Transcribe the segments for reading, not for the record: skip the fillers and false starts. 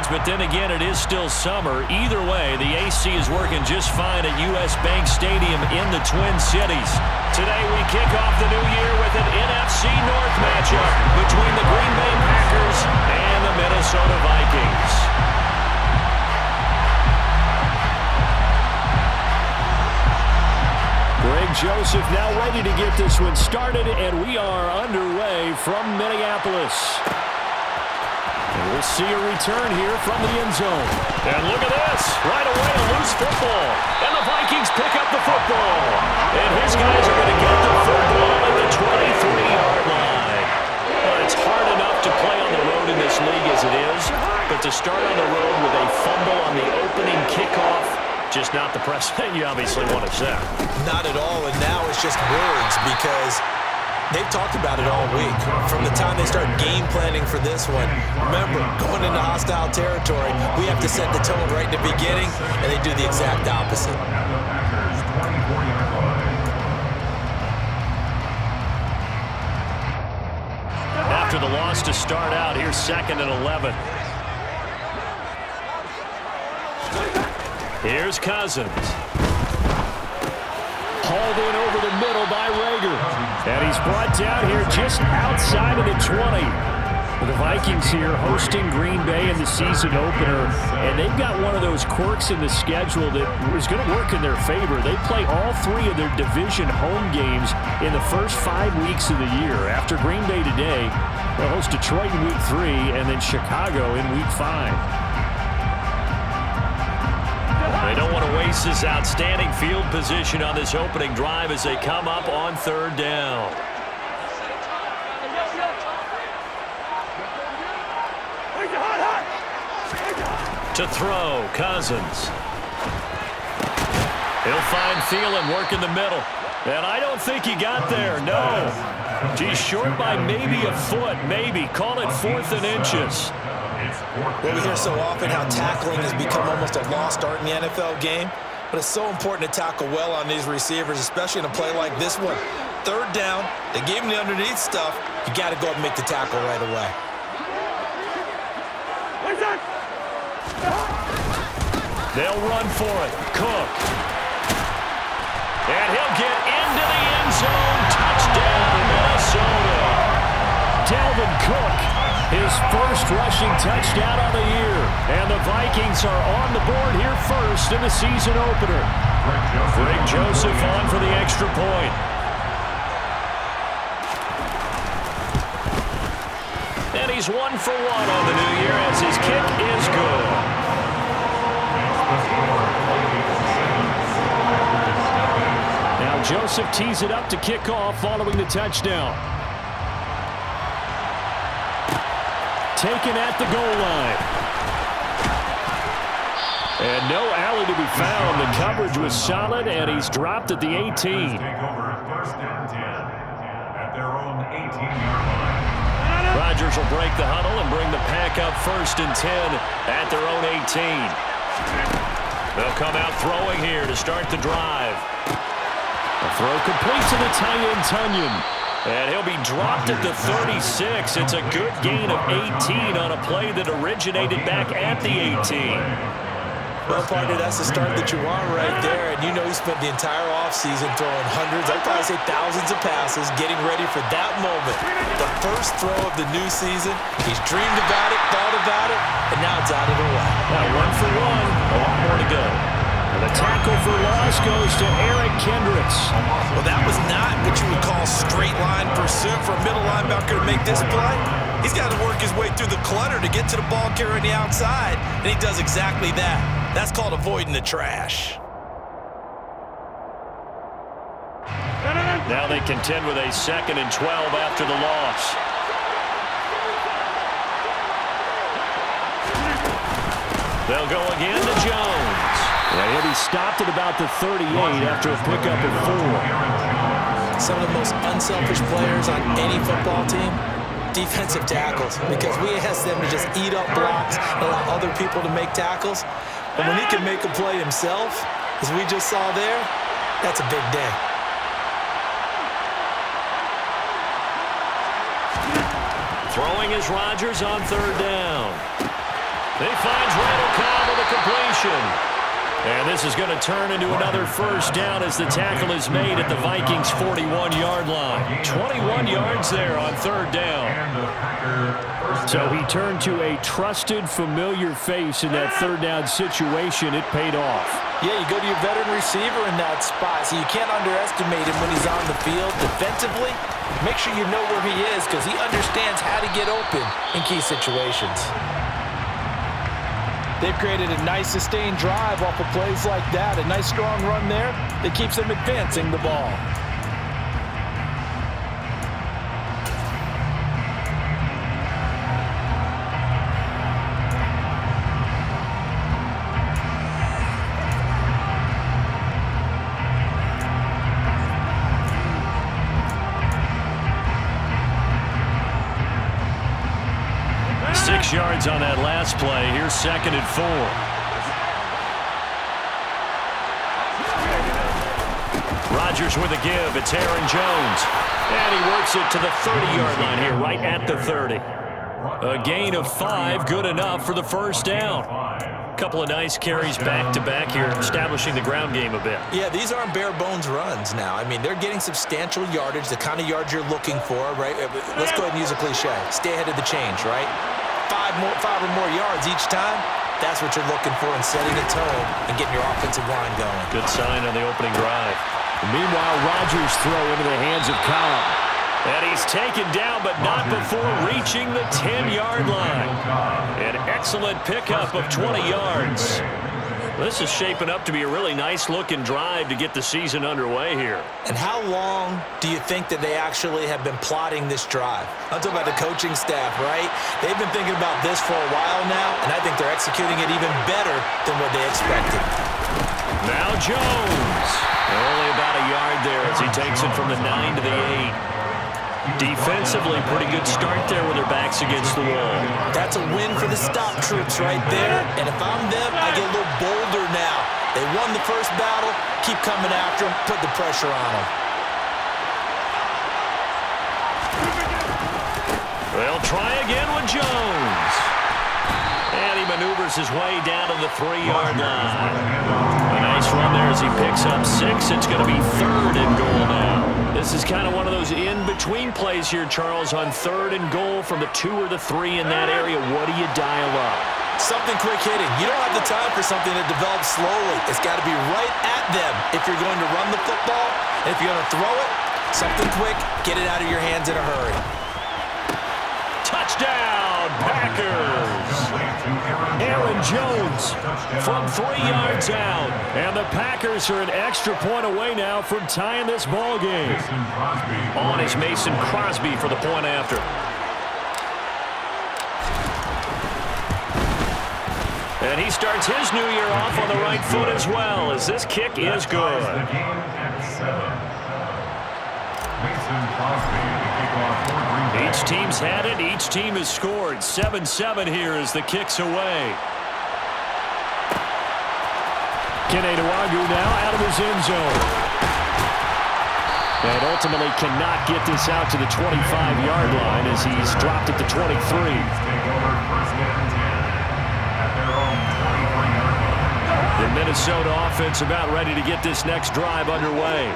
yards, but then again, it is still summer. Either way, the AC is working just fine at U.S. Bank Stadium in the Twin Cities. Today, we kick off the new year with an NFC North matchup between the Green Bay Packers and the Minnesota Vikings. Greg Joseph now ready to get this one started, and we are underway from Minneapolis. And we'll see a return here from the end zone. And look at this. Right away, a loose football. And the Vikings pick up the football. And his guys are going to get the football at the 23-yard line. Well, it's hard enough to play on the road in this league as it is, but to start on the road with a fumble on the opening kickoff, just not the precedent you obviously want to set. Not at all, and now it's just words because they've talked about it all week. From the time they start game planning for this one, remember, going into hostile territory, we have to set the tone right in the beginning, and they do the exact opposite. After the loss to start out, here's 2nd and 11. Here's Cousins. Hauled in over the middle by Rager. And he's brought down here just outside of the 20. The Vikings here hosting Green Bay in the season opener. And they've got one of those quirks in the schedule that is going to work in their favor. They play all 3 of their division home games in the first 5 weeks of the year. After Green Bay today, they'll host Detroit in week 3 and then Chicago in week 5. They don't want to waste this outstanding field position on this opening drive as they come up on 3rd down. To throw, Cousins. He'll find Thielen work in the middle. And I don't think he got there, no. He's short by maybe a foot, maybe. Call it 4th and inches. Well, we hear so often how tackling has become almost a lost art in the NFL game, but it's so important to tackle well on these receivers, especially in a play like this one. 3rd down, they gave him the underneath stuff. You got to go up and make the tackle right away. They'll run for it. Cook. And he'll get into the end zone. Touchdown, Minnesota. Dalvin Cook, his first rushing touchdown on the year. And the Vikings are on the board here first in the season opener. Greg Joseph on for the extra point. And he's 1 for 1 on the new year as his kick is good. Now Joseph tees it up to kick off following the touchdown. Taken at the goal line. And no alley to be found. The coverage was solid, and he's dropped at the 18. Take over 1st and 10 at their own 18-yard line. Rodgers will break the huddle and bring the pack up 1st and 10 at their own 18. They'll come out throwing here to start the drive. A throw complete to the tight end, Tunyon. And he'll be dropped at the 36. It's a good gain of 18 on a play that originated back at the 18. Well, partner, that's the start that you want right there. And you know he spent the entire offseason throwing hundreds, I'd probably say thousands of passes, getting ready for that moment. The first throw of the new season. He's dreamed about it, thought about it, and now it's out of the way. Now 1 for 1. A lot more to go. And the tackle for loss goes to Eric Kendricks. Well, that was not what you would call straight line pursuit for a middle linebacker to make this play. He's got to work his way through the clutter to get to the ball carrier on the outside, and he does exactly that. That's called avoiding the trash. Now they contend with a 2nd and 12 after the loss. They'll go again to Jones. And he stopped at about the 38 after a pickup of 4. Some of the most unselfish players on any football team, defensive tackles, because we ask them to just eat up blocks and allow other people to make tackles. And when he can make a play himself, as we just saw there, that's a big day. Throwing is Rodgers on 3rd down. He finds Randall Cobb with a completion. And this is going to turn into another first down as the tackle is made at the Vikings' 41-yard line. 21 yards there on third down. So he turned to a trusted, familiar face in that third down situation. It paid off. Yeah, you go to your veteran receiver in that spot, so you can't underestimate him when he's on the field. Defensively, make sure you know where he is because he understands how to get open in key situations. They've created a nice sustained drive off of plays like that. A nice strong run there that keeps them advancing the ball. Yards on that last play. Here's 2nd and 4. Rodgers with a give. It's Aaron Jones. And he works it to the 30-yard line here, right at the 30. A gain of 5, good enough for the first down. Couple of nice carries back-to-back here, establishing the ground game a bit. Yeah, these aren't bare-bones runs now. I mean, they're getting substantial yardage, the kind of yards you're looking for, right? Let's go ahead and use a cliche. Stay ahead of the change, right? 5 or more yards each time, that's what you're looking for in setting a tone and getting your offensive line going. Good sign on the opening drive. Meanwhile, Rodgers throw into the hands of Cobb. And he's taken down, but not before reaching the 10-yard line. An excellent pickup of 20 yards. This is shaping up to be a really nice-looking drive to get the season underway here. And how long do you think that they actually have been plotting this drive? I'm talking about the coaching staff, right? They've been thinking about this for a while now, and I think they're executing it even better than what they expected. Now Jones. Only about a yard there as he takes it from the 9 to the 8. Defensively, pretty good start there with their backs against the wall. That's a win for the stop troops right there. And if I'm them, I get a little bolder now. They won the first battle. Keep coming after them. Put the pressure on them. They'll try again with Jones. And he maneuvers his way down to the 3-yard line. A nice run there as he picks up 6. It's going to be 3rd and goal now. This is kind of one of those in-between plays here, Charles, on 3rd and goal from the 2 or the 3 in that area. What do you dial up? Something quick hitting. You don't have the time for something that develops slowly. It's got to be right at them if you're going to run the football. And if you're going to throw it, something quick, get it out of your hands in a hurry. Touchdown, Packers! Aaron Jones from 3 yards out. And the Packers are an extra point away now from tying this ball game. On is Mason Crosby for the point after. And he starts his new year off on the right foot as well, as this kick is good. Each team's had it. Each team has scored. 7-7 here as the kick's away. Keneduagu now out of his end zone. And ultimately cannot get this out to the 25-yard line as he's dropped at the 23. The Minnesota offense about ready to get this next drive underway.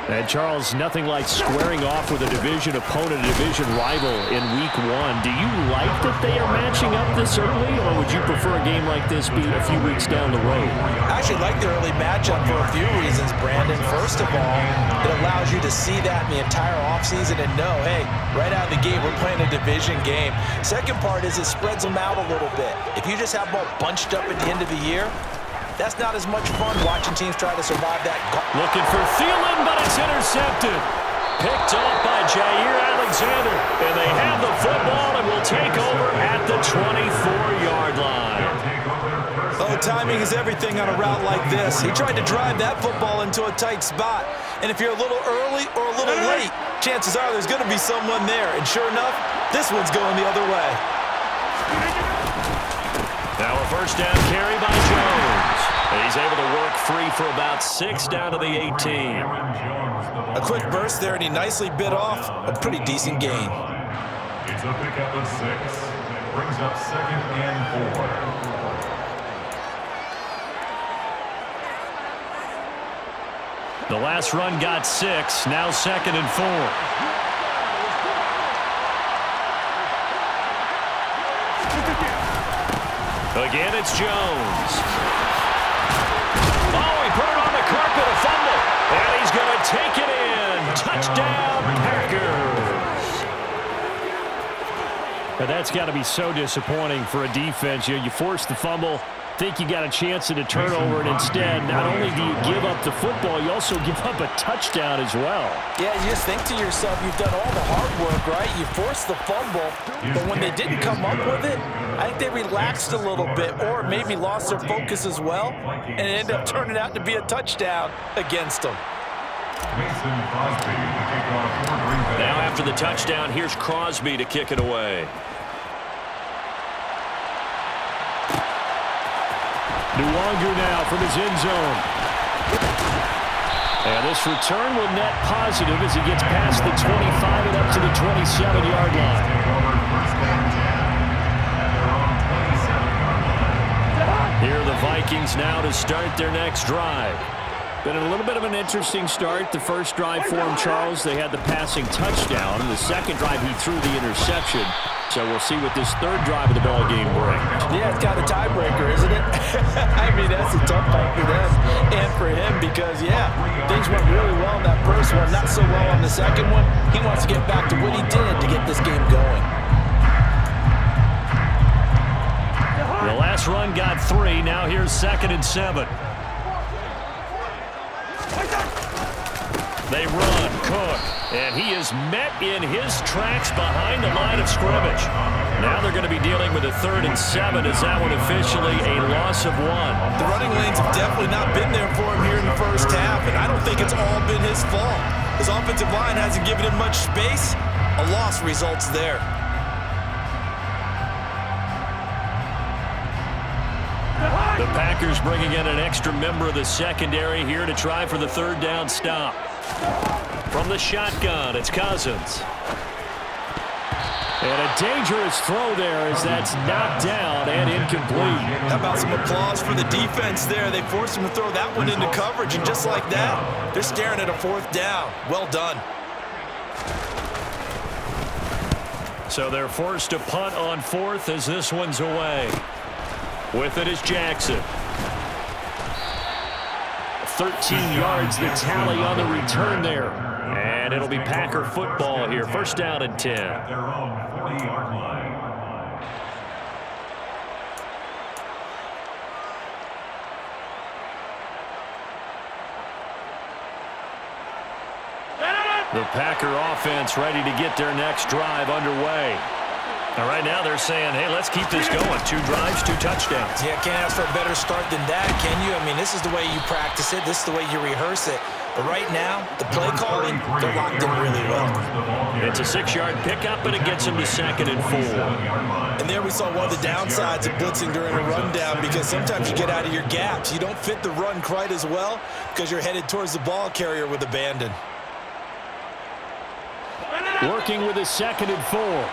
And, Charles, nothing like squaring off with a division opponent, a division rival in Week 1. Do you like that they are matching up this early, or would you prefer a game like this be a few weeks down the road? I actually like the early matchup for a few reasons, Brandon. First of all, it allows you to see that in the entire offseason and know, hey, right out of the gate, we're playing a division game. Second part is it spreads them out a little bit. If you just have them all bunched up at the end of the year, that's not as much fun watching teams try to survive that. Looking for Thielen, but it's intercepted. Picked off by Jair Alexander. And they have the football and will take over at the 24-yard line. Oh, timing is everything on a route like this. He tried to drive that football into a tight spot. And if you're a little early or a little late, chances are there's going to be someone there. And sure enough, this one's going the other way. Now a first down carry by Jones. He's able to work free for about 6 down to the 18. A quick burst there, and he nicely bit off a pretty decent gain. It's a pickup of 6. brings up 2nd and 4. The last run got 6. Now 2nd and 4. Again, it's Jones. Oh, he put it on the carpet, a fumble. And he's going to take it in. Touchdown, Packers. But that's got to be so disappointing for a defense. You force the fumble, think you got a chance at a turnover, and instead, not only do you give up the football, you also give up a touchdown as well. Yeah, you just think to yourself, you've done all the hard work, right? You forced the fumble, but when they didn't come up with it, I think they relaxed a little bit or maybe lost their focus as well, and it ended up turning out to be a touchdown against them. Now after the touchdown, here's Crosby to kick it away. Nwangu now from his end zone. And this return will net positive as he gets past the 25 and up to the 27-yard line. Here are the Vikings now to start their next drive. Been a little bit of an interesting start. The first drive for him, Charles, they had the passing touchdown. The second drive, he threw the interception. So we'll see what this third drive of the ball game brings. Yeah, it's kind of a tiebreaker, isn't it? I mean, that's a tough fight for them and for him because, yeah, things went really well in that first one, not so well on the second one. He wants to get back to what he did to get this game going. The last run got 3. Now here's 2nd and 7. They run, Cook, and he is met in his tracks behind the line of scrimmage. Now they're going to be dealing with a 3rd and 7 as that one officially a loss of 1. The running lanes have definitely not been there for him here in the first half, and I don't think it's all been his fault. His offensive line hasn't given him much space. A loss results there. The Packers bringing in an extra member of the secondary here to try for the 3rd down stop. From the shotgun, it's Cousins. And a dangerous throw there as that's knocked down and incomplete. How about some applause for the defense there? They forced him to throw that one into coverage, and just like that, they're staring at a 4th down. Well done. So they're forced to punt on 4th as this one's away. With it is Jackson. 13 yards the tally on the return there. And it'll be Packer football here. 1st down and 10. At their own 40-yard line. The Packer offense ready to get their next drive underway. Now, right now they're saying, hey, let's keep this going. 2 drives, 2 touchdowns. Yeah, can't ask for a better start than that, can you? I mean, this is the way you practice it. This is the way you rehearse it. But right now, the play calling, they're locked in really well. It's a 6-yard pickup, and it gets him to 2nd and 4. And there we saw one of the downsides of blitzing during a rundown because sometimes you get out of your gaps. You don't fit the run quite as well because you're headed towards the ball carrier with abandon. Working with a 2nd and 4.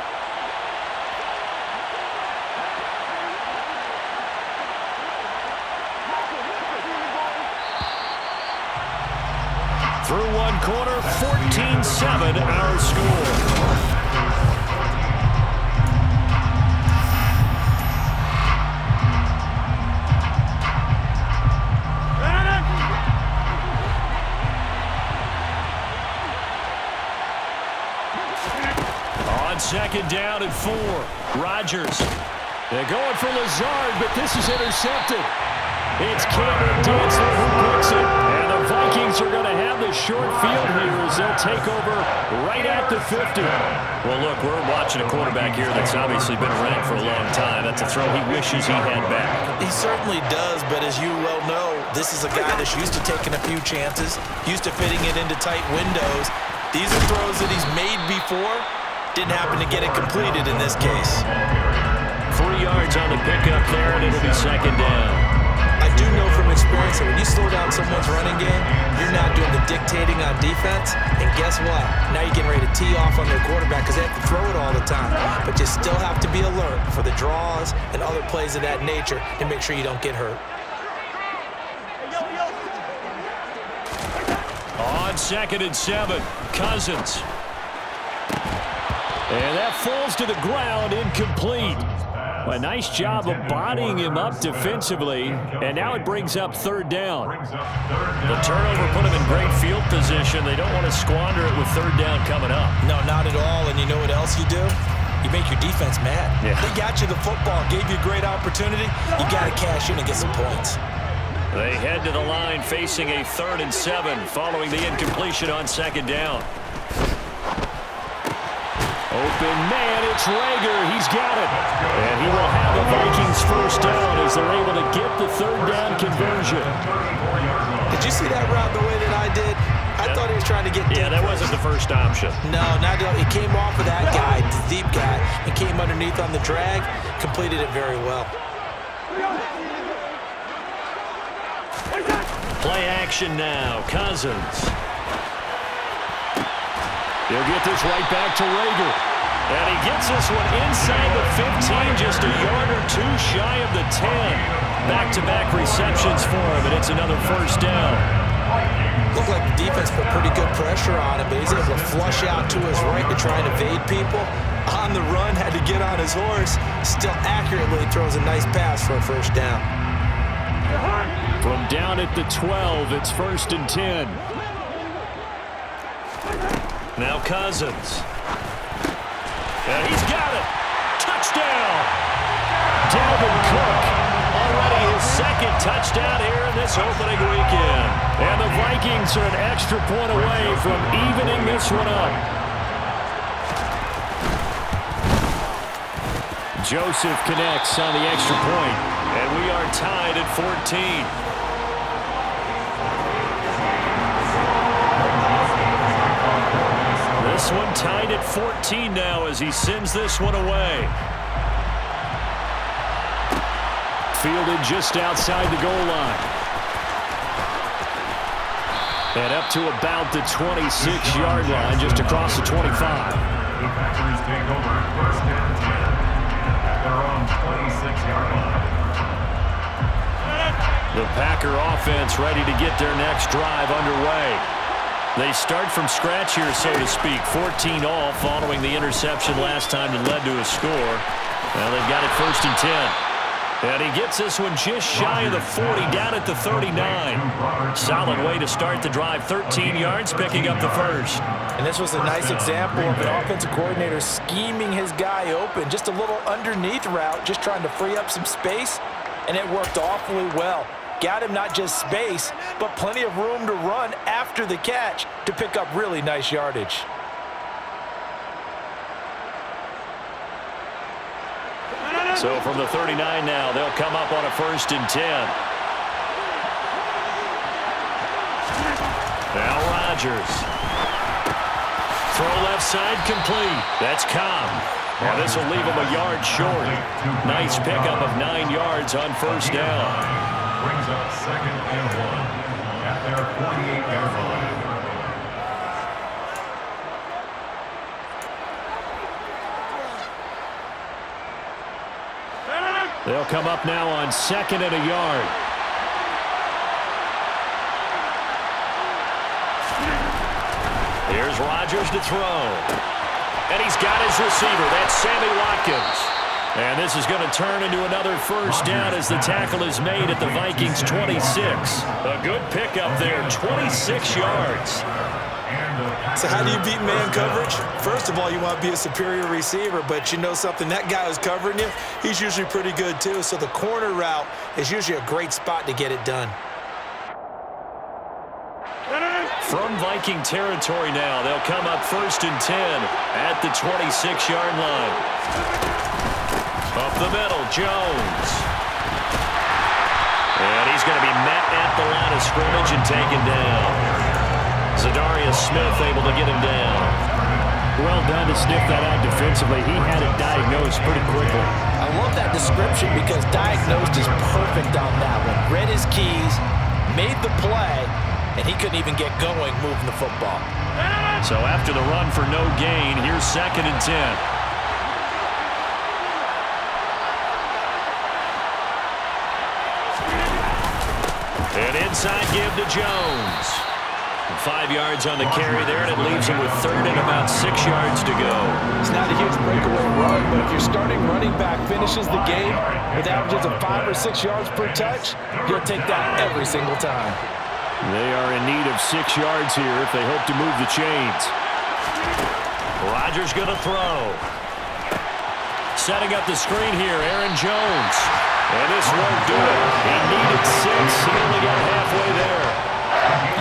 Through one quarter, 14-7 our score. On 2nd down and 4, Rodgers. They're going for Lazard, but this is intercepted. It's Cameron Dantzler who picks it. And the Vikings are going to have the short field here as they'll take over right at the 50. Well, look, we're watching a quarterback here that's obviously been around for a long time. That's a throw he wishes he had back. He certainly does, but as you well know, this is a guy that's used to taking a few chances, used to fitting it into tight windows. These are throws that he's made before. Didn't happen to get it completed in this case. 3 yards on the pickup there, and it'll be 2nd down. I do know from experience experience that when you slow down someone's running game, you're not doing the dictating on defense. And guess what? Now you're getting ready to tee off on their quarterback because they have to throw it all the time. But you still have to be alert for the draws and other plays of that nature to make sure you don't get hurt. On 2nd and 7, Cousins. And that falls to the ground, incomplete. A nice job of bodying him up defensively, and now it brings up 3rd down. The turnover put him in great field position. They don't want to squander it with 3rd down coming up. No, not at all, and you know what else you do? You make your defense mad. Yeah. They got you the football, gave you a great opportunity. You got to cash in and get some points. They head to the line facing a 3rd and 7 following the incompletion on 2nd down. Open man, it's Rager. He's got it. And he will have the Vikings 1st down as they're able to get the 3rd down conversion. Did you see that route the way that I did? I thought he was trying to get deep. Yeah, that wasn't the first option. No, not at all. It came off of that guy, the deep guy, and came underneath on the drag, completed it very well. Play action now. Cousins. He'll get this right back to Rager. And he gets this one inside the 15, just a yard or 2 shy of the 10. Back-to-back receptions for him, and it's another 1st down. Looked like the defense put pretty good pressure on him, but he's able to flush out to his right to try and evade people. On the run, had to get on his horse. Still accurately throws a nice pass for a 1st down. From down at the 12, it's 1st and 10. Now Cousins. And he's got it. Touchdown. Dalvin Cook. Already his 2nd touchdown here in this opening weekend. And the Vikings are an extra point away from evening this one up. Joseph connects on the extra point. And we are tied at 14. This one tied at 14 now as he sends this one away. Fielded just outside the goal line. And up to about the 26-yard line, just across the 25. The Packers take over 1st and 10 at their own 26-yard line. The Packer offense ready to get their next drive underway. They start from scratch here, so to speak. 14 all following the interception last time that led to a score. Well, they've got it 1st and 10. And he gets this one just shy of the 40, down at the 39. Solid way to start the drive. 13 yards, picking up the 1st. And this was a nice example of an offensive coordinator scheming his guy open. Just a little underneath route, just trying to free up some space, and it worked awfully well. Got him not just space, but plenty of room to run after the catch to pick up really nice yardage. So from the 39 now, they'll come up on a 1st and 10. Now Rodgers. Throw left side complete. That's Cobb. And this will leave him a yard short. Nice pickup of 9 yards on 1st down. Brings up 2nd and 1 at their 48-yard line. They'll come up now on 2nd and a yard. Here's Rodgers to throw. And he's got his receiver. That's Sammy Watkins. And this is going to turn into another 1st down as the tackle is made at the Vikings 26. A good pickup there, 26 yards. So how do you beat man coverage? First of all, you want to be a superior receiver, but you know something, that guy who's covering you, he's usually pretty good too. So the corner route is usually a great spot to get it done. From Viking territory now, they'll come up 1st and 10 at the 26-yard line. Up the middle, Jones. And he's going to be met at the line of scrimmage and taken down. Zadarius Smith able to get him down. Well done to sniff that out defensively. He had it diagnosed pretty quickly. I love that description because diagnosed is perfect on that one. Read his keys, made the play, and he couldn't even get going moving the football. So after the run for no gain, here's 2nd and 10. An inside give to Jones. 5 yards on the carry there, and it leaves him with 3rd and about 6 yards to go. It's not a huge breakaway run, but if your starting running back finishes the game with averages of 5 or 6 yards per touch, you'll take that every single time. They are in need of 6 yards here if they hope to move the chains. Rodgers going to throw. Setting up the screen here, Aaron Jones. And this won't do it. He needed 6. He only got halfway there.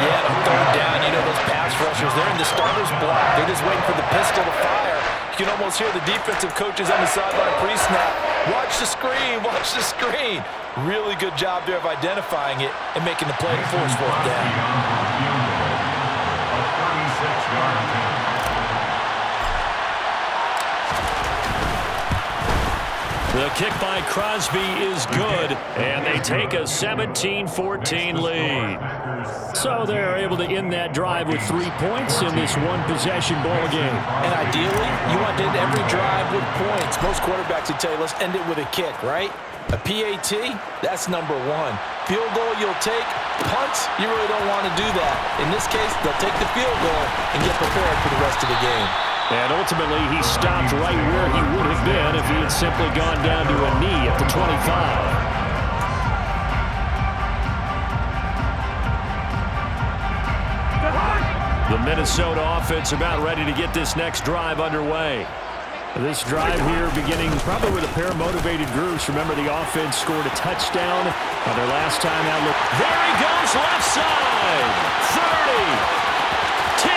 Yeah, on 3rd down, you know those pass rushers, they're in the starter's block. They're just waiting for the pistol to fire. You can almost hear the defensive coaches on the sideline pre-snap. Watch the screen, watch the screen. Really good job there of identifying it and making the play to force fourth down. The kick by Crosby is good, and they take a 17-14 lead. So they're able to end that drive with 3 points in this one-possession ball game. And ideally, you want to end every drive with points. Most quarterbacks would tell you, let's end it with a kick, right? A PAT, that's number 1. Field goal you'll take. Punts, you really don't want to do that. In this case, they'll take the field goal and get prepared for the rest of the game. And ultimately, he stopped right where he would have been if he had simply gone down to a knee at the 25. The Minnesota offense about ready to get this next drive underway. This drive here beginning probably with a pair of motivated groups. Remember, the offense scored a touchdown on their last time out. Look, there he goes, left side. 30, 10,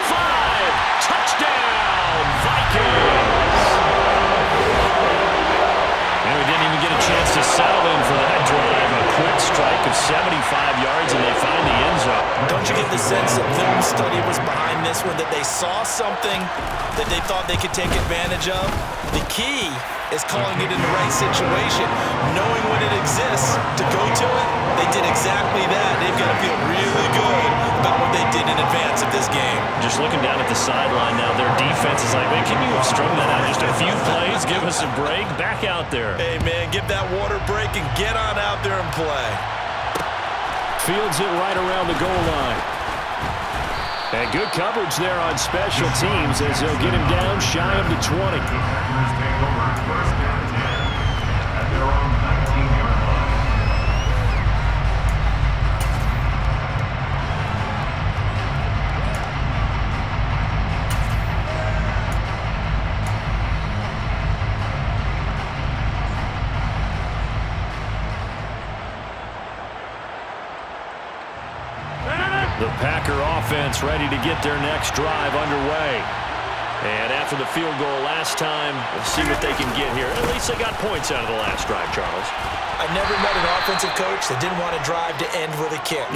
5, touchdown, Vikings. And we didn't even get a chance to settle in for that drive. A quick strike of 75 yards, and they find the end zone. Don't you get the sense that film study was behind this one, that they saw something that they thought they could take advantage of? The key is calling it in the right situation, knowing when it exists to go to it. They did exactly that. They've got to feel really good about what they did in advance of this game. Just looking down at the sideline now, their defense is like, man, can you have strung that out just a few plays? Give us a break. Back out there. Hey, man, give that water break and get on out there and play. Fields it right around the goal line. And good coverage there on special teams as they'll get him down shy of the 20. The Packer offense ready to get their next drive underway. And after the field goal last time, we'll see what they can get here. At least they got points out of the last drive, Charles. I never met an offensive coach that didn't want a drive to end with a kick.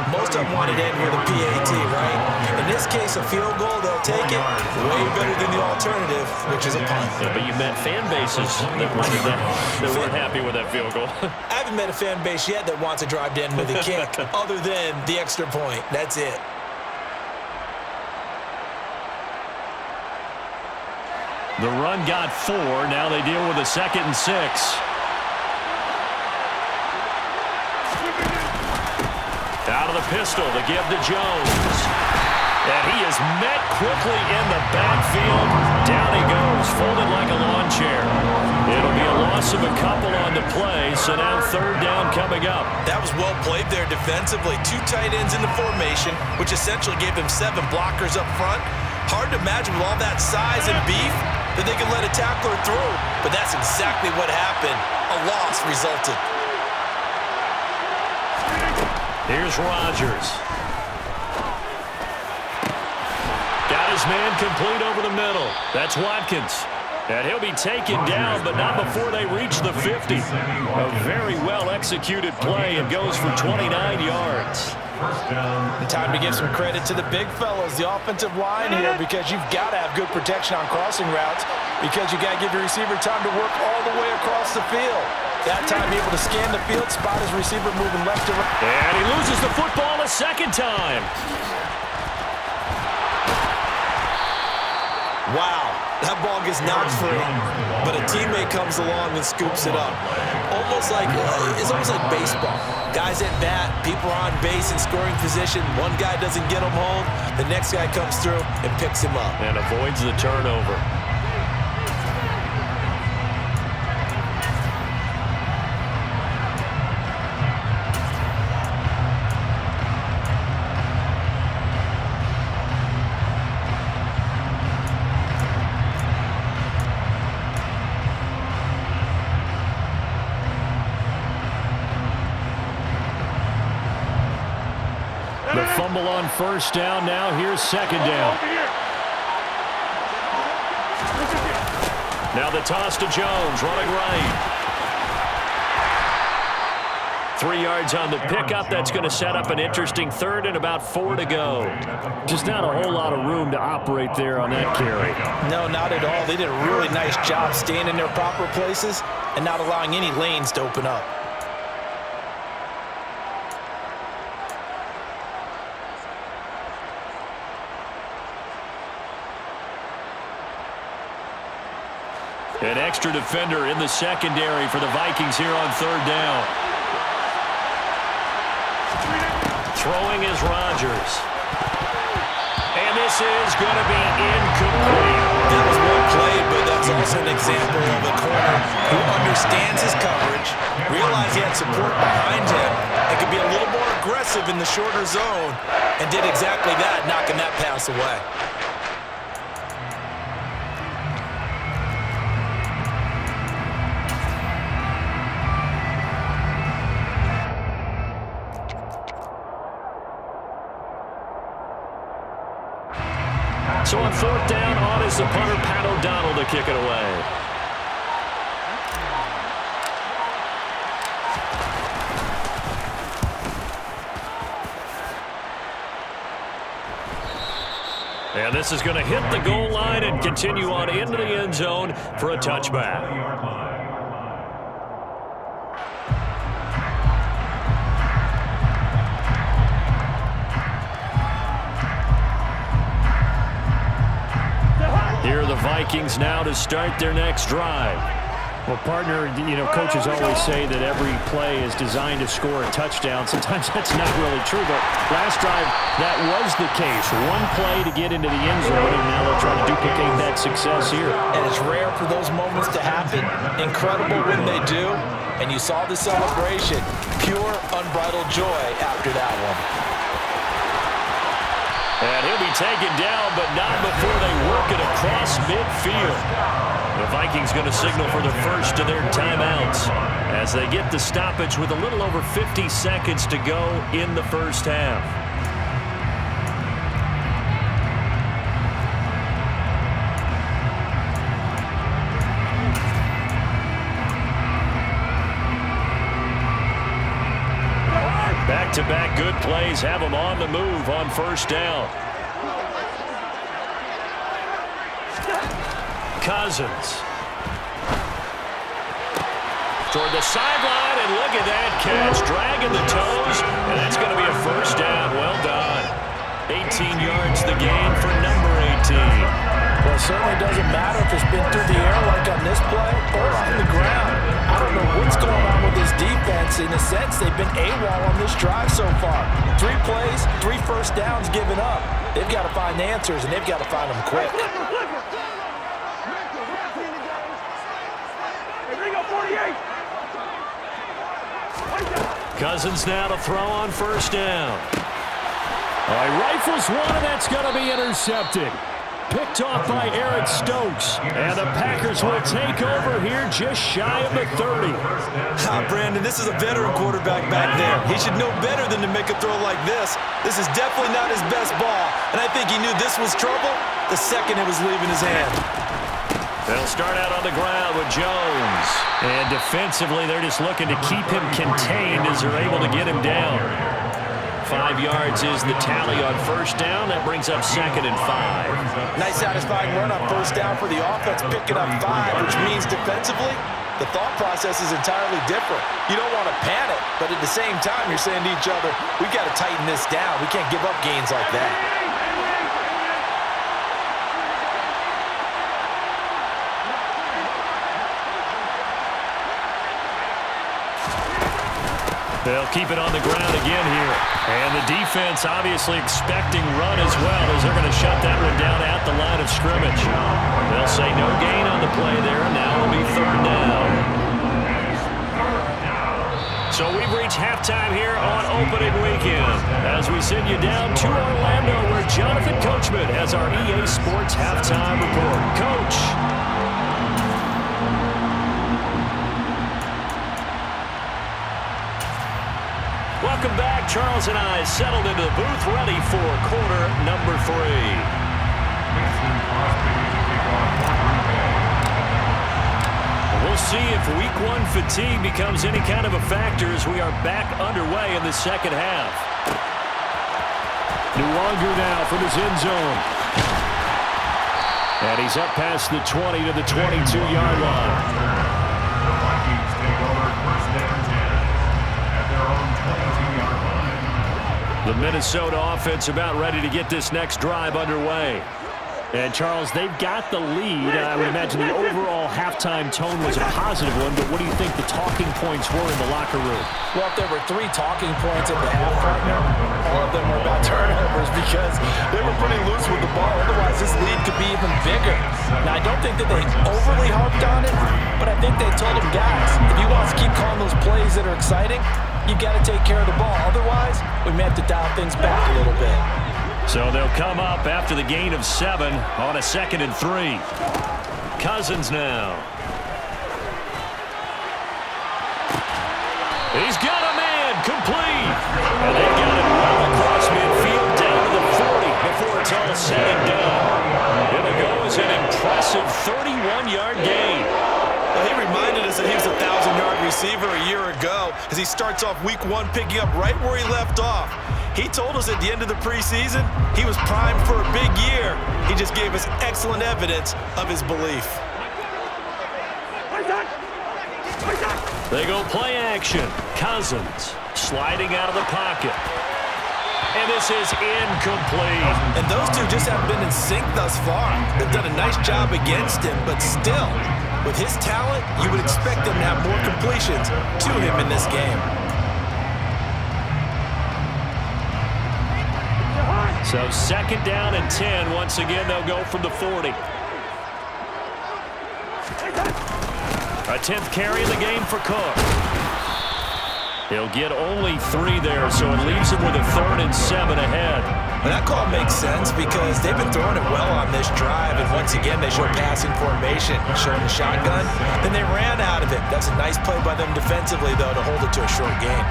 Most of them wanted to end with a PAT, right? In this case, a field goal, they'll take it. Way better than the alternative, which is a punt. Yeah, but you met fan bases that weren't happy with that field goal. I haven't met a fan base yet that wants a drive to end with a kick, other than the extra point. That's it. The run got 4. Now they deal with a 2nd and 6. Out of the pistol to give to Jones. And he is met quickly in the backfield. Down he goes, folded like a lawn chair. It'll be a loss of a couple on the play, so now 3rd down coming up. That was well played there defensively. 2 tight ends in the formation, which essentially gave them 7 blockers up front. Hard to imagine with all that size and beef that they could let a tackler through, but that's exactly what happened. A loss resulted. Here's Rodgers. Got his man complete over the middle. That's Watkins. And he'll be taken down, but not before they reach the 50. A very well-executed play and goes for 29 yards. Time to give some credit to the big fellas, the offensive line here, because you've got to have good protection on crossing routes, because you got to give your receiver time to work all the way across the field. That time able to scan the field, spot his receiver moving left to right. And he loses the football a second time. Wow, that ball gets knocked free, but a teammate comes along and scoops it up. It's almost like baseball. Guys at bat, people are on base in scoring position. One guy doesn't get him home, the next guy comes through and picks him up. And avoids the turnover. The fumble on first down. Now here's second down. Now the toss to Jones, running right. 3 yards on the pickup. That's going to set up an interesting third and about 4 to go. Just not a whole lot of room to operate there on that carry. No, not at all. They did a really nice job staying in their proper places and not allowing any lanes to open up. An extra defender in the secondary for the Vikings here on third down. Throwing is Rodgers. And this is going to be incomplete. That was well played, but that's also an example of a corner who understands his coverage, realized he had support behind him, and could be a little more aggressive in the shorter zone, and did exactly that, knocking that pass away. So on fourth down, on is the punter, Pat O'Donnell, to kick it away. And this is going to hit the goal line and continue on into the end zone for a touchback. Here are the Vikings now to start their next drive. Well, partner, coaches always say that every play is designed to score a touchdown. Sometimes that's not really true, but last drive, that was the case. One play to get into the end zone, and now they'll try to duplicate that success here. And it's rare for those moments to happen. Incredible when they do. And you saw the celebration. Pure, unbridled joy after that one. And he'll be taken down, but not before they work it across midfield. The Vikings going to signal for the first of their timeouts as they get the stoppage with a little over 50 seconds to go in the first half. Back-to-back good plays have them on the move on first down. Cousins. Toward the sideline, and look at that catch. Dragging the toes, and that's going to be a first down. Well done. 18 yards the gain for number 18. Well, it certainly doesn't matter if it's been through the air like on this play or on the ground. I don't know what's going on with this defense. In a sense, they've been AWOL on this drive so far. 3 plays, 3 first downs given up. They've got to find answers, and they've got to find them quick. Cousins now to throw on first down. He rifles one, and that's going to be intercepted. Picked off by Eric Stokes. And the Packers will take over here just shy of the 30. Brandon, this is a veteran quarterback back there. He should know better than to make a throw like this. This is definitely not his best ball. And I think he knew this was trouble the second it was leaving his hand. They'll start out on the ground with Jones. And defensively, they're just looking to keep him contained as they're able to get him down. 5 yards is the tally on first down. That brings up second and 5. Nice satisfying run on first down for the offense, picking up 5, which means defensively, the thought process is entirely different. You don't want to panic, but at the same time, you're saying to each other, we've got to tighten this down. We can't give up gains like that. They'll keep it on the ground again here. And the defense obviously expecting run as well, as they're going to shut that one down at the line of scrimmage. They'll say no gain on the play there, and now it'll be third down. So we've reached halftime here on opening weekend, as we send you down to Orlando, where Jonathan Coachman has our EA Sports halftime report. Coach. Welcome back. Charles and I settled into the booth, ready for quarter number 3. We'll see if week 1 fatigue becomes any kind of a factor as we are back underway in the second half. Nuwanger now from his end zone. And he's up past the 20 to the 22-yard line. The Minnesota offense about ready to get this next drive underway. And, Charles, they've got the lead. I would imagine the overall halftime tone was a positive one, but what do you think the talking points were in the locker room? Well, if there were 3 talking points at the half, partner, all of them were about turnovers because they were pretty loose with the ball. Otherwise, this lead could be even bigger. Now, I don't think that they overly harped on it, but I think they told them, guys, if you want to keep calling those plays that are exciting, you've got to take care of the ball. Otherwise, we may have to dial things back a little bit. So they'll come up after the gain of 7 on a 2nd and 3. Cousins now. He's got a man complete. And they've got it well across midfield down to the 40 before it's all said and done. Here they go is an impressive 31-yard gain. Well, he reminded us that he was a 1,000-yard receiver a year ago as he starts off week 1 picking up right where he left off. He told us at the end of the preseason he was primed for a big year. He just gave us excellent evidence of his belief. They go play action. Cousins sliding out of the pocket. And this is incomplete. And those two just haven't been in sync thus far. They've done a nice job against him, but still, with his talent, you would expect him to have more completions to him in this game. So 2nd down and 10. Once again, they'll go from the 40. A 10th carry in the game for Cook. He'll get only 3 there, so it leaves him with a 3rd and 7 ahead. Well, that call makes sense because they've been throwing it well on this drive, and once again, they show passing formation, showing the shotgun. Then they ran out of it. That's a nice play by them defensively, though, to hold it to a short gain.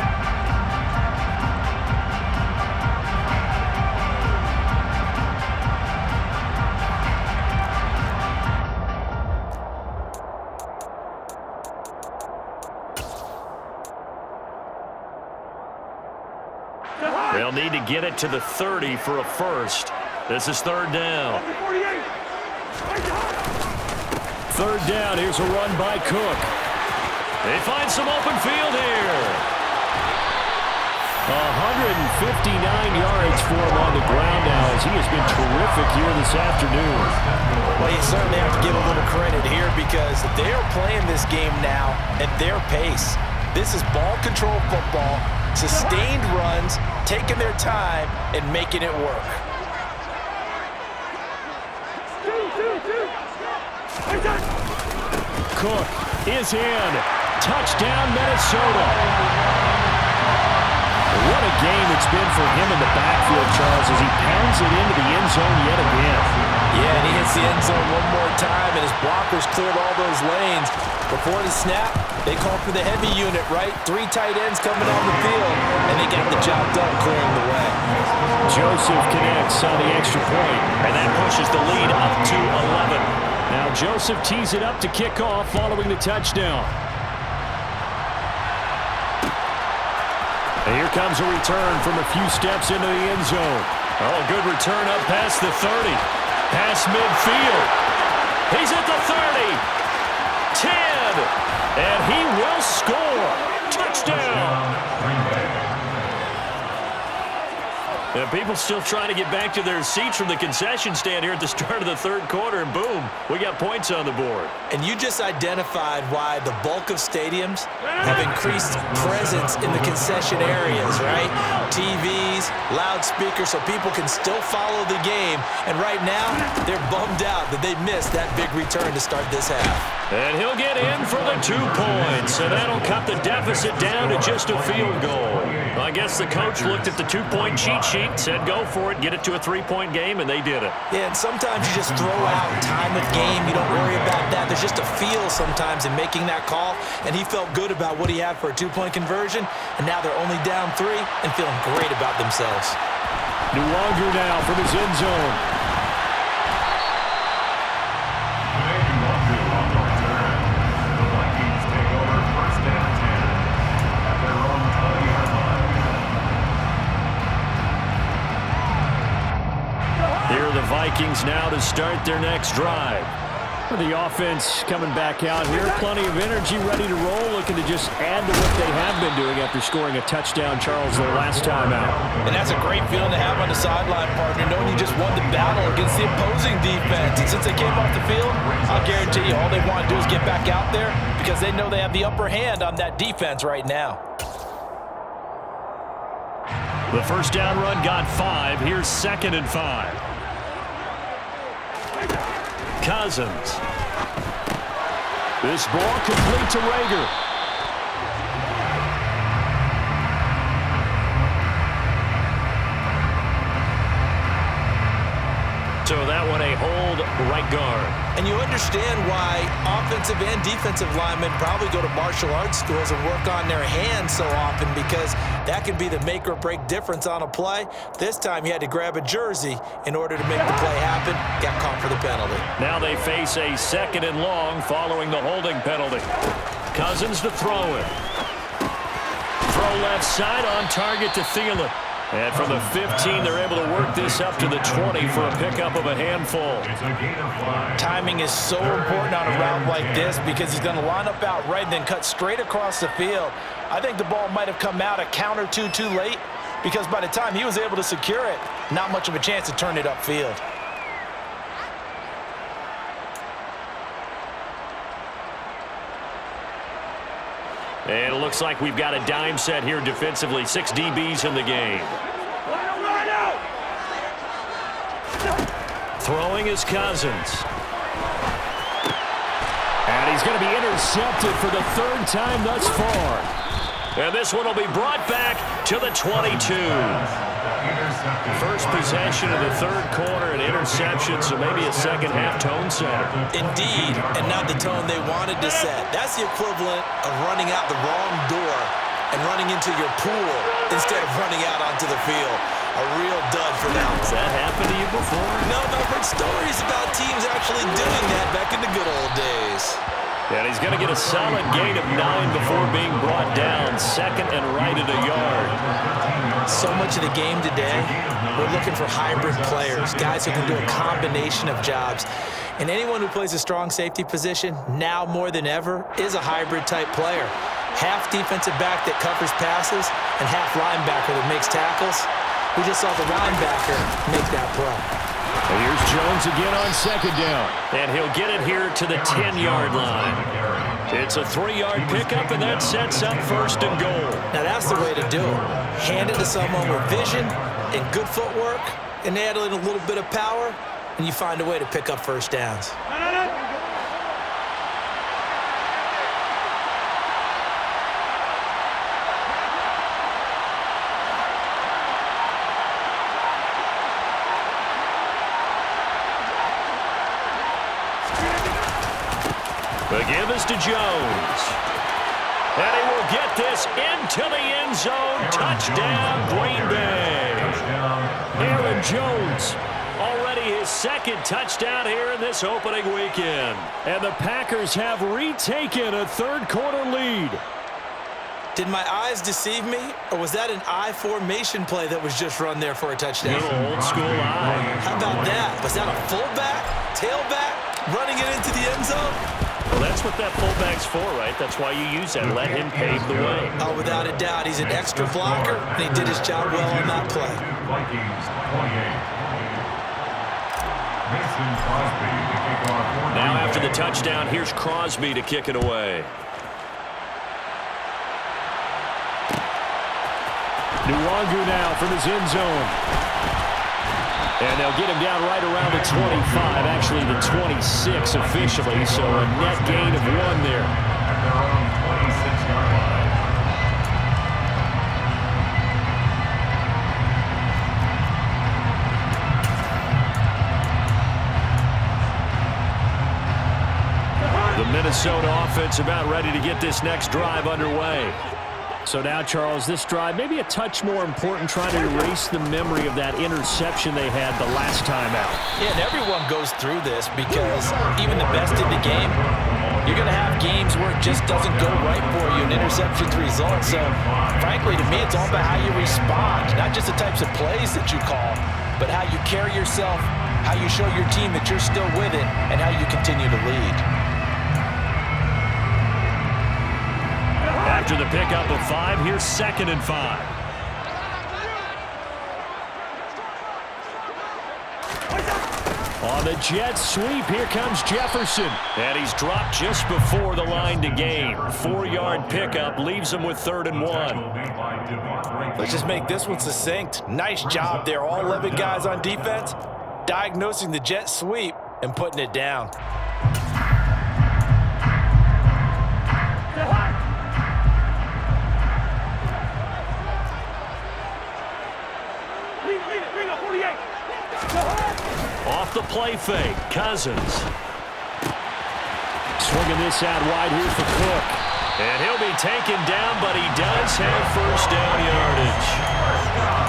They'll need to get it to the 30 for a first. This is 3rd down. 3rd down. Here's a run by Cook. They find some open field here. 159 yards for him on the ground now, as he has been terrific here this afternoon. Well, you certainly have to give a little credit here because they are playing this game now at their pace. This is ball control football, sustained runs, taking their time, and making it work. Cook is in. Touchdown, Minnesota. What a game it's been for him in the backfield, Charles, as he pounds it into the end zone yet again. Yeah, and he hits the end zone one more time, and his blockers cleared all those lanes. Before the snap, they called for the heavy unit, right? 3 tight ends coming on the field, and they got the job done clearing the way. Joseph connects on the extra point, and that pushes the lead up to 11. Now Joseph tees it up to kick off following the touchdown. And here comes a return from a few steps into the end zone. Oh, good return up past the 30. Past midfield. He's at the 30. 10. And he will score. Touchdown. And people still trying to get back to their seats from the concession stand here at the start of the third quarter, and boom, we got points on the board. And you just identified why the bulk of stadiums have increased presence in the concession areas, right? TVs, loudspeakers, so people can still follow the game. And right now, they're bummed out that they missed that big return to start this half. And he'll get in for the 2 points, and that'll cut the deficit down to just a field goal. I guess the coach looked at the 2-point cheat sheet, said go for it, get it to a 3-point game, and they did it. Yeah, and sometimes you just throw out time of game. You don't worry about that. There's just a feel sometimes in making that call, and he felt good about what he had for a 2-point conversion, and now they're only down 3 and feeling great about themselves. No longer now from his end zone. Vikings now to start their next drive. The offense coming back out here. Plenty of energy, ready to roll, looking to just add to what they have been doing after scoring a touchdown, Charles, their last time out. And that's a great feeling to have on the sideline, partner, knowing you just won the battle against the opposing defense. And since they came off the field, I'll guarantee you all they want to do is get back out there because they know they have the upper hand on that defense right now. The first down run got 5. Here's 2nd and 5. Cousins. This ball complete to Rager. So that one a hold right guard. And you understand why offensive and defensive linemen probably go to martial arts schools and work on their hands so often because that can be the make or break difference on a play. This time he had to grab a jersey in order to make the play happen. Got caught for the penalty. Now they face a 2nd and long following the holding penalty. Cousins to throw it. Throw left side on target to Thielen. And from the 15, they're able to work this up to the 20 for a pickup of a handful. Timing is so important on a route like this because he's going to line up out right and then cut straight across the field. I think the ball might have come out a count or two too late because by the time he was able to secure it, not much of a chance to turn it upfield. And it looks like we've got a dime set here defensively. 6 DBs in the game. Throwing is Cousins. And he's going to be intercepted for the 3rd time thus far. And this one will be brought back to the 22. First possession of the 3rd quarter, an interception, so maybe a second half tone setter. Indeed, and not the tone they wanted to set. That's the equivalent of running out the wrong door and running into your pool instead of running out onto the field. A real dud for them. Has that happened to you before? No, but I've heard stories about teams actually doing that back in the good old days. And he's going to get a solid gain of 9 before being brought down. 2nd and right at a yard. So much of the game today, we're looking for hybrid players, guys who can do a combination of jobs. And anyone who plays a strong safety position, now more than ever, is a hybrid type player. Half defensive back that covers passes and half linebacker that makes tackles. We just saw the linebacker make that play. And here's Jones again on 2nd down. And he'll get it here to the 10-yard line. It's a 3-yard pickup, and that sets up 1st and goal. Now that's the way to do it. Hand it to someone with vision and good footwork, and add in a little bit of power, and you find a way to pick up 1st downs. The give is to Jones. And he will get this into the end zone. Touchdown, Green Bay. Aaron Jones, already his 2nd touchdown here in this opening weekend. And the Packers have retaken a 3rd quarter lead. Did my eyes deceive me, or was that an I formation play that was just run there for a touchdown? Little old school eye. How about that? Was that a fullback, tailback, running it into the end zone? Well, that's what that fullback's for, right? That's why you use that. Let him pave the way. Oh, without a doubt. He's an extra blocker, and he did his job well on that play. Vikings 28. Mason Crosby to kick off for Now Green after Bay. the touchdown, here's Crosby to kick it away. Nwangu now from his end zone. And they'll get him down right around the 25, actually the 26 officially, so a net gain of 1 there. At their own 26-yard line. The Minnesota offense about ready to get this next drive underway. So now, Charles, this drive maybe a touch more important, trying to erase the memory of that interception they had the last time out. Yeah, and everyone goes through this because even the best in the game, you're going to have games where it just doesn't go right for you, and interceptions result. So, frankly, to me, it's all about how you respond, not just the types of plays that you call, but how you carry yourself, how you show your team that you're still with it, and how you continue to lead. After the pickup of 5, here's 2nd and 5. On the jet sweep, here comes Jefferson. And he's dropped just before the line to gain. 4-yard pickup leaves him with 3rd and 1. Let's just make this one succinct. Nice job there, all 11 guys on defense, diagnosing the jet sweep and putting it down. Off the play fake, Cousins. Swinging this out wide here for Cook. And he'll be taken down, but he does have first down yardage.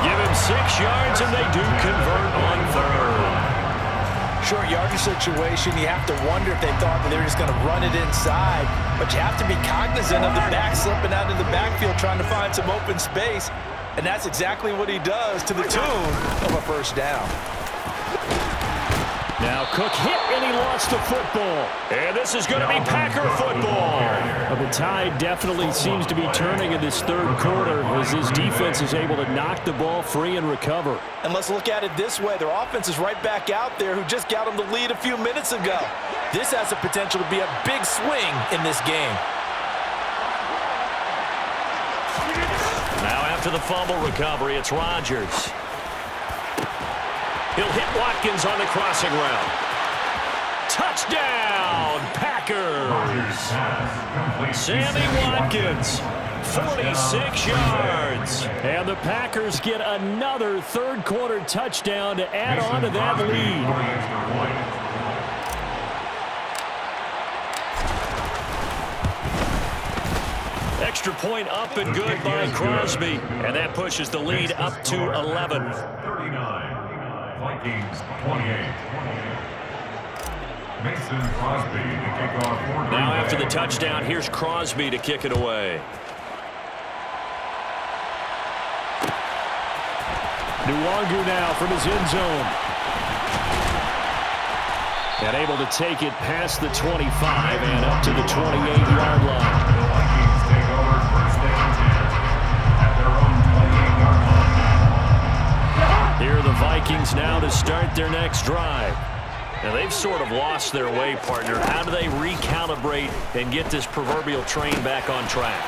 Give him 6 yards, and they do convert on 3rd. Short yardage situation, you have to wonder if they thought that they were just going to run it inside. But you have to be cognizant of the back slipping out of the backfield trying to find some open space. And that's exactly what he does to the tune of a first down. Now Cook hit, and he lost the football. And this is going to be Packer football. Well, the tide definitely seems to be turning in this 3rd quarter as his defense is able to knock the ball free and recover. And let's look at it this way. Their offense is right back out there who just got them the lead a few minutes ago. This has the potential to be a big swing in this game. Now after the fumble recovery, it's Rodgers. He'll hit Watkins on the crossing route. Touchdown, Packers! Sammy Watkins, 46 yards. And the Packers get another 3rd quarter touchdown to add on to that lead. Extra point up and good by Crosby. And that pushes the lead up to 11. 39. Vikings 28. Mason Crosby to kick off for Green Bay. Now after the touchdown, here's Crosby to kick it away. Nwangu now from his end zone. And able to take it past the 25 and up to the 28-yard line. The Vikings take over first and 10 at their own 28-yard line. Here are the Vikings now to start their next drive. Now they've sort of lost their way, partner. How do they recalibrate and get this proverbial train back on track?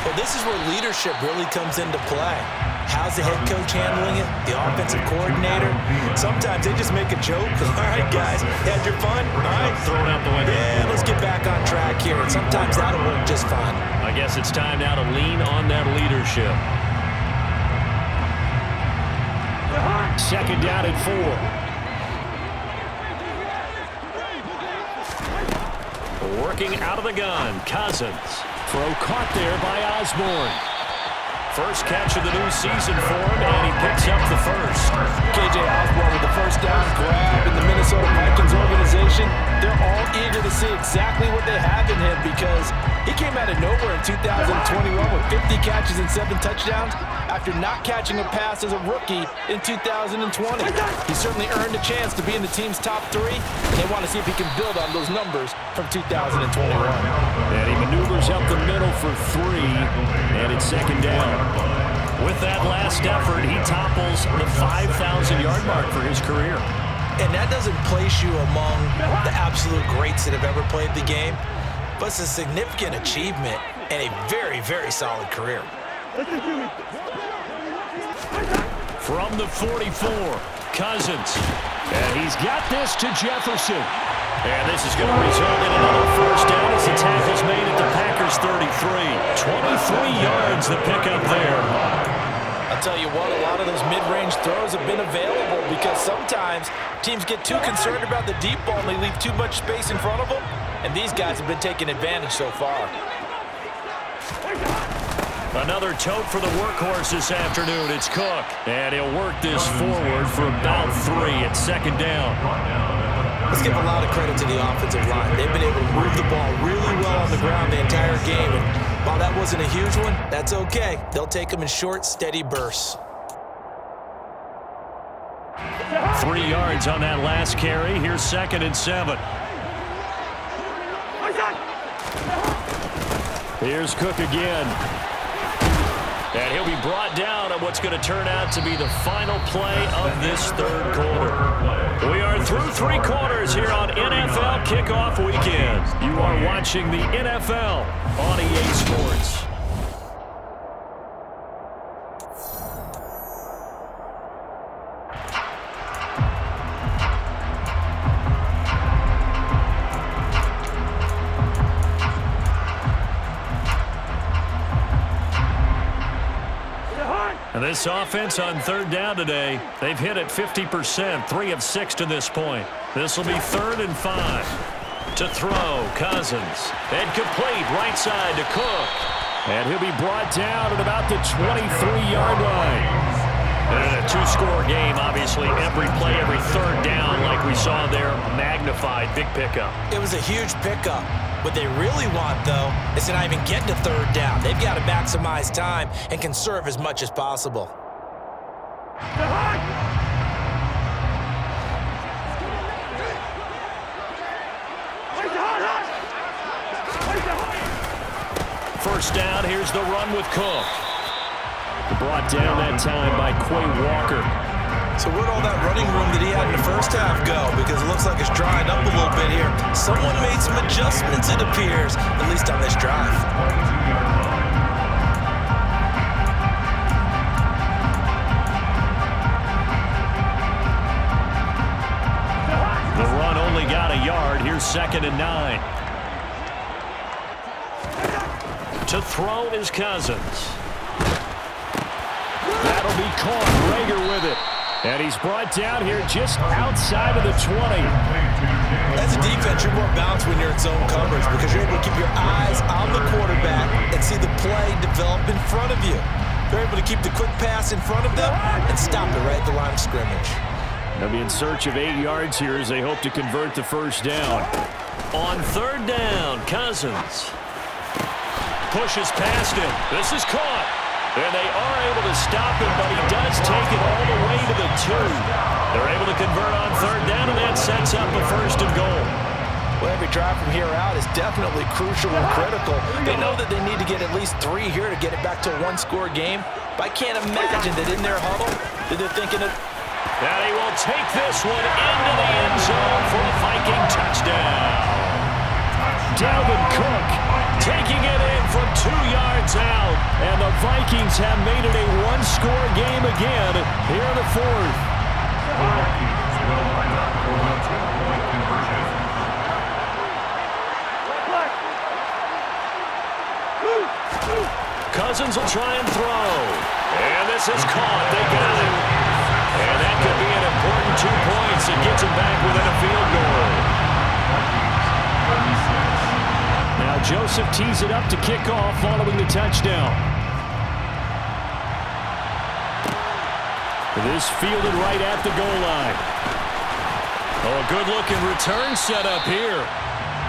Well, this is where leadership really comes into play. How's the head coach handling it? The offensive coordinator? Sometimes they just make a joke. All right, guys, had your fun? All right. Throw it out the window. Yeah, let's get back on track here. And sometimes that'll work just fine. I guess it's time now to lean on that leadership. 2nd down and 4. Working out of the gun, Cousins. Throw caught there by Osborne. First catch of the new season for him, and he picks up the first. K.J. Osborne with the first down grab in the Minnesota Vikings organization. They're all eager to see exactly what they have in him because he came out of nowhere in 2021 with 50 catches and 7 touchdowns after not catching a pass as a rookie in 2020. He certainly earned a chance to be in the team's top 3, and they want to see if he can build on those numbers from 2021. And he maneuvers up the middle for 3, and it's second down. With that last effort, he topples the 5,000-yard mark for his career. And that doesn't place you among the absolute greats that have ever played the game, but it's a significant achievement and a very, very solid career. From the 44, Cousins. And he's got this to Jefferson. And this is going to result in another first down as the tackle's made at the Packers' 33. 23 yards the pickup there. I'll tell you what, a lot of those mid-range throws have been available because sometimes teams get too concerned about the deep ball and they leave too much space in front of them, and these guys have been taking advantage so far. Another tote for the workhorse this afternoon. It's Cook. And he'll work this forward for about 3 at second down. Let's give a lot of credit to the offensive line. They've been able to move the ball really well on the ground the entire game. And while that wasn't a huge one, that's okay. They'll take them in short, steady bursts. 3 yards on that last carry. Here's 2nd and 7. Here's Cook again. And he'll be brought down on what's going to turn out to be the final play of this third quarter. We are through 3 quarters here on NFL Kickoff Weekend. You are watching the NFL on EA Sports. And this offense on third down today, they've hit it 50%, 3 of 6 to this point. This will be 3rd and 5. To throw, Cousins. And complete, right side to Cook. And he'll be brought down at about the 23-yard line. And in a 2-score game, obviously, every play, every third down, like we saw there, magnified, big pickup. It was a huge pickup. What they really want, though, is to not even get to third down. They've got to maximize time and conserve as much as possible. First down, here's the run with Cook. Brought down that time by Quay Walker. So where'd all that running room that he had in the first half go? Because it looks like it's drying up a little bit here. Someone made some adjustments, it appears, at least on this drive. The run only got a yard. Here's 2nd and 9. To throw is Cousins. That'll be caught. Rager with it. And he's brought down here just outside of the 20. As a defense, you're more balanced when you're in zone coverage because you're able to keep your eyes on the quarterback and see the play develop in front of you. You're able to keep the quick pass in front of them and stop it right at the line of scrimmage. They'll be in search of 8 yards here as they hope to convert the first down. On third down, Cousins pushes past him. This is caught. And they are able to stop him, but he does take it all the way to the 2. They're able to convert on third down, and that sets up a 1st and goal. Well, every drive from here out is definitely crucial and critical. They know that they need to get at least 3 here to get it back to a 1-score game. But I can't imagine that in their huddle that they're thinking of... And he will take this one into the end zone for a Viking touchdown. Dalvin Cook taking it in from 2 yards out. And the Vikings have made it a 1-score game again here in the 4th. Cousins will try and throw. And this is caught. They got it. And that could be an important 2 points. It gets him back within a field goal. Now Joseph tees it up to kick off following the touchdown. This fielded right at the goal line. Oh, a good-looking return set up here.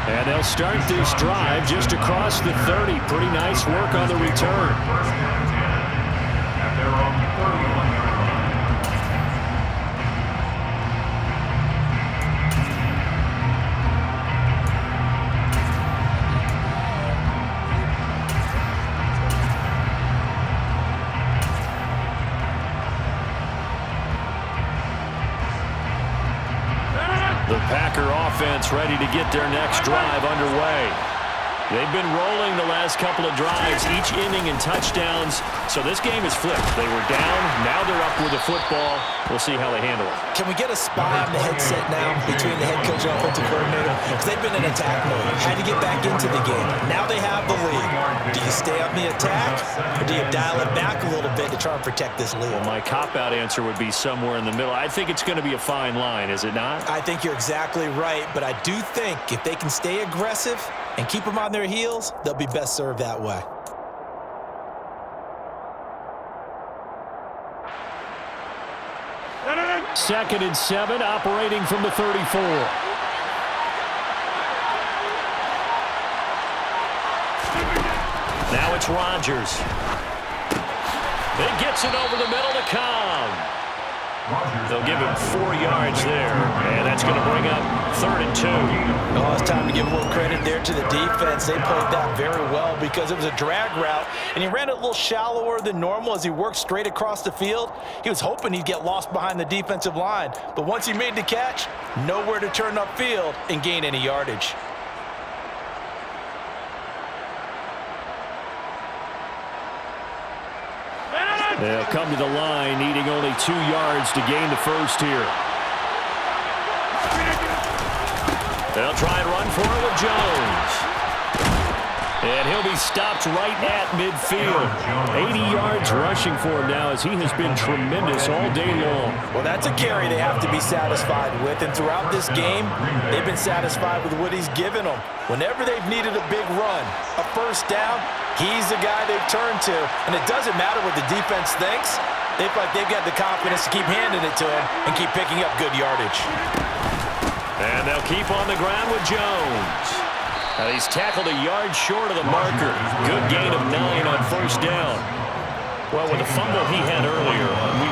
And they'll start this drive just across the 30. Pretty nice work on the return. First and 10 at their own 31-yard line. The Packer offense ready to get their next drive underway. They've been rolling the last couple of drives, each inning in touchdowns. So this game is flipped. They were down, now they're up with the football. We'll see how they handle it. Can we get a spy on the headset now between the head coach and offensive coordinator? Because they've been in attack mode. Had to get back into the game. Now they have the lead. Do you stay on the attack, or do you dial it back a little bit to try and protect this lead? Well, my cop-out answer would be somewhere in the middle. I think it's going to be a fine line, is it not? I think you're exactly right, but I do think if they can stay aggressive and keep them on their heels, they'll be best served that way. Second and 7, operating from the 34. Now it's Rodgers. It gets it over the middle to Cobb. They'll give him 4 yards there, and that's going to bring up 3rd and 2. Oh, it's time to give a little credit there to the defense. They played that very well because it was a drag route, and he ran it a little shallower than normal as he worked straight across the field. He was hoping he'd get lost behind the defensive line, but once he made the catch, nowhere to turn upfield and gain any yardage. They'll come to the line, needing only 2 yards to gain the first here. They'll try and run for it with Jones. And he'll be stopped right at midfield. 80 yards rushing for him now as he has been tremendous all day long. Well, that's a carry they have to be satisfied with, and throughout this game, they've been satisfied with what he's given them. Whenever they've needed a big run, a first down, he's the guy they've turned to, and it doesn't matter what the defense thinks. They feel like they've got the confidence to keep handing it to him and keep picking up good yardage. And they'll keep on the ground with Jones. He's tackled a yard short of the marker. Good gain of 9 on first down. Well, with the fumble he had earlier,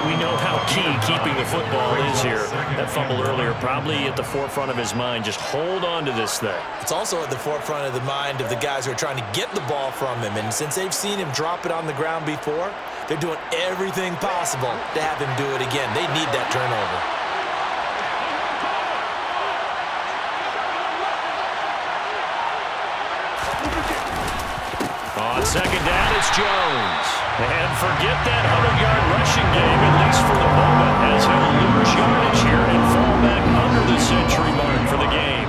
we know how key keeping the football is here. That fumble earlier probably at the forefront of his mind. Just hold on to this thing. It's also at the forefront of the mind of the guys who are trying to get the ball from him. And since they've seen him drop it on the ground before, they're doing everything possible to have him do it again. They need that turnover. On second down, it's Jones. And forget that 100-yard rushing game, at least for the moment, as he'll lose yardage here and fall back under the century mark for the game.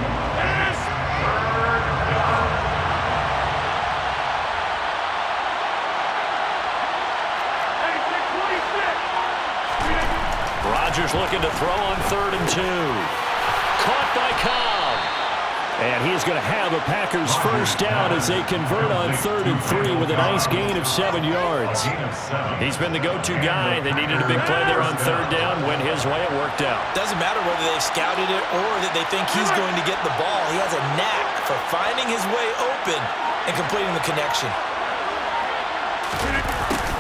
Rodgers looking to throw on 3rd and 2. Caught by Cobb. And he's going to have a Packers first down as they convert on 3rd and 3 with a nice gain of 7 yards. He's been the go-to guy. They needed a big play there on 3rd down. Went his way, it worked out. Doesn't matter whether they've scouted it or that they think he's going to get the ball. He has a knack for finding his way open and completing the connection.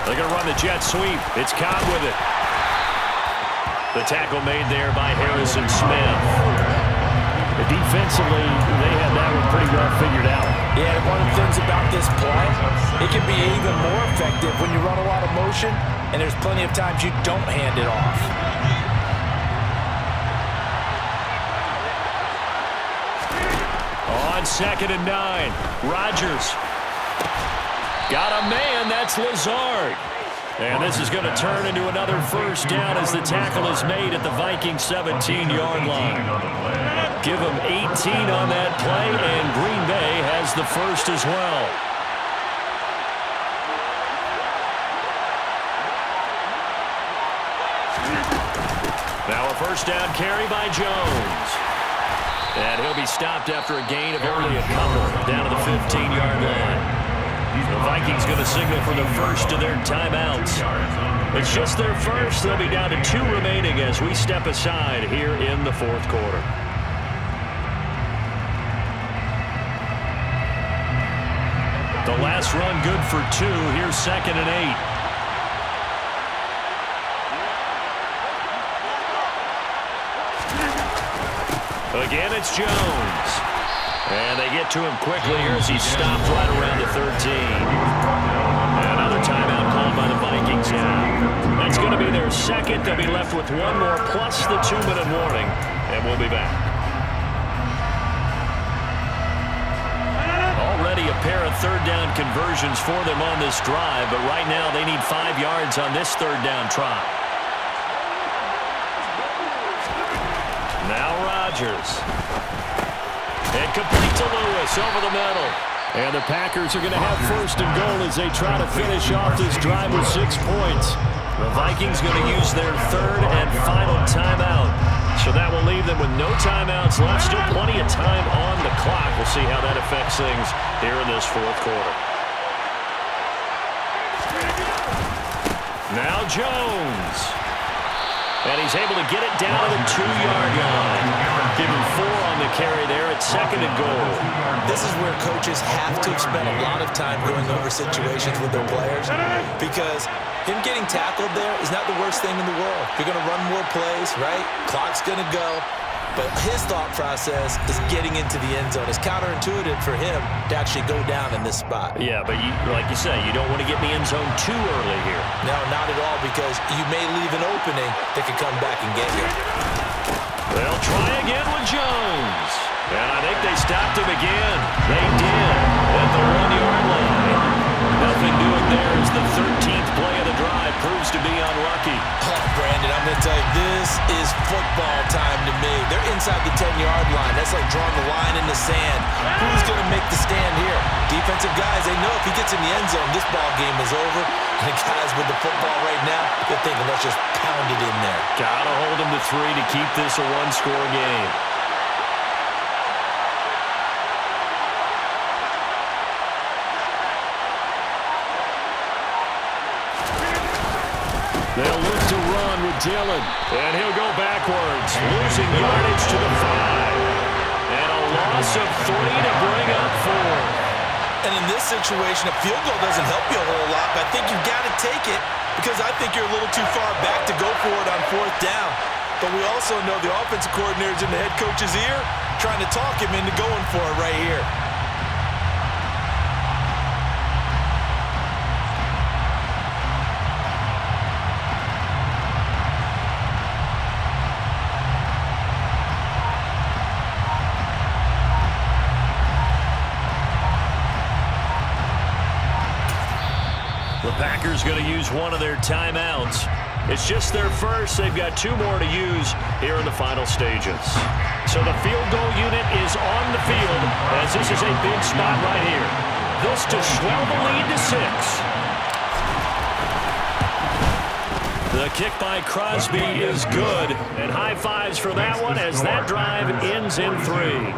They're going to run the jet sweep. It's Cobb with it. The tackle made there by Harrison Smith. Defensively, they have that one pretty well figured out. Yeah, one of the things about this play, it can be even more effective when you run a lot of motion, and there's plenty of times you don't hand it off. On 2nd and 9, Rodgers. Got a man, that's Lazard. And this is going to turn into another first down as the tackle is made at the Vikings 17-yard line. Give them 18 on that play, and Green Bay has the first as well. Now a first down carry by Jones. And he'll be stopped after a gain of only a couple down to the 15-yard line. The Vikings going to signal for the first of their timeouts. It's just their first. They'll be down to 2 remaining as we step aside here in the fourth quarter. The last run good for 2. Here's 2nd and 8. Again, it's Jones. And they get to him quickly here as he stopped right around the 13. Another timeout called by the Vikings now. That's going to be their second. They'll be left with 1 more plus the 2-minute warning. And we'll be back. Already a pair of third down conversions for them on this drive. But right now they need 5 yards on this third down try. Now Rodgers. And complete to Lewis over the middle. And the Packers are going to have 1st and goal as they try to finish off this drive with 6 points. The Vikings going to use their 3rd and final timeout. So that will leave them with no timeouts left. Still plenty of time on the clock. We'll see how that affects things here in this fourth quarter. Now Jones. And he's able to get it down to the 2-yard line. Give him 4 on the carry there at 2nd and goal. This is where coaches have to have spent a lot of time going over situations with their players, because him getting tackled there is not the worst thing in the world. You're going to run more plays, right? Clock's going to go. But his thought process is getting into the end zone. It's counterintuitive for him to actually go down in this spot. Yeah, but like you say, you don't want to get in the end zone too early here. No, not at all, because you may leave an opening that could come back and get you. They'll try again with Jones. And I think they stopped him again. They did at the 1-yard line. Nothing doing there as the 13th play of the drive proves to be unlucky. Oh, Brandon, I'm going to tell you, this is football time to me. They're inside the 10-yard line. That's like drawing the line in the sand. Who's going to make the stand here? Defensive guys, they know if he gets in the end zone, this ball game is over. And the guys with the football right now, they're thinking, let's just pound it in there. Gotta hold him to 3 to keep this a 1-score game. They'll look to run with Dillon. And he'll go backwards, losing yardage to the 5. And a loss of 3 to bring up 4. And in this situation, a field goal doesn't help you a whole lot, but I think you've got to take it, because I think you're a little too far back to go for it on 4th down. But we also know the offensive coordinator's in the head coach's ear, trying to talk him into going for it right here. The Packers going to use one of their timeouts. It's just their first. They've got 2 more to use here in the final stages. So the field goal unit is on the field as this is a big spot right here. This to swell the lead to 6. The kick by Crosby is good. And high fives for that one as that drive ends in 3.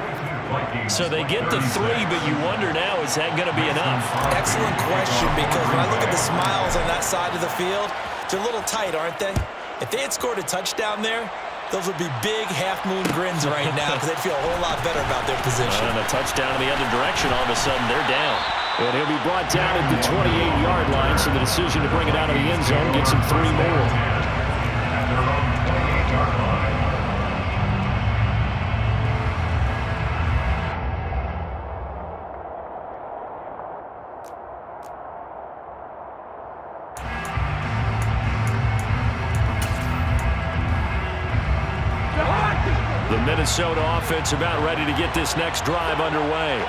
So they get the 3, but you wonder now, is that going to be enough? Excellent question, because when I look at the smiles on that side of the field, they're a little tight, aren't they? If they had scored a touchdown there, those would be big half-moon grins right now, because they'd feel a whole lot better about their position. And a touchdown in the other direction, all of a sudden they're down. And he'll be brought down at the 28-yard line, so the decision to bring it out of the end zone gets him 3 more. The Minnesota offense about ready to get this next drive underway.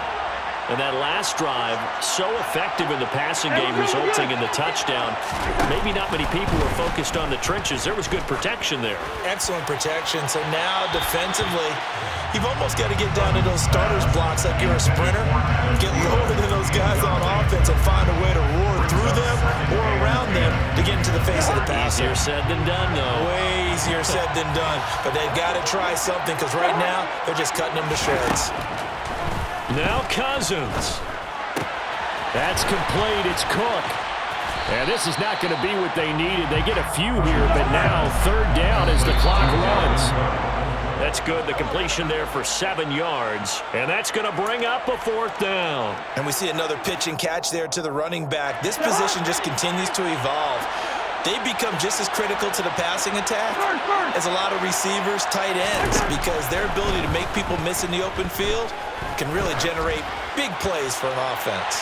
And that last drive, so effective in the passing game, resulting in the touchdown. Maybe not many people were focused on the trenches. There was good protection there. Excellent protection. So now, defensively, you've almost got to get down to those starters blocks like you're a sprinter. Get lower than those guys on offense and find a way to roar through them or around them to get into the face of the passer. Easier said than done, though. Way easier said than done. But they've got to try something, because right now, they're just cutting them to shreds. Now Cousins. That's complete. It's Cook. And this is not going to be what they needed. They get a few here, but now third down as the clock runs. That's good. The completion there for 7 yards. And that's going to bring up a fourth down. And we see another pitch and catch there to the running back. This position just continues to evolve. They become just as critical to the passing attack as a lot of receivers, tight ends, because their ability to make people miss in the open field can really generate big plays for an offense.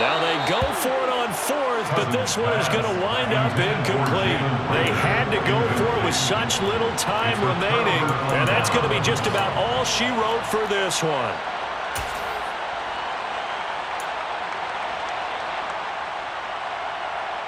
Now they go for it on fourth, but this one is going to wind up incomplete. They had to go for it with such little time remaining, and that's going to be just about all she wrote for this one.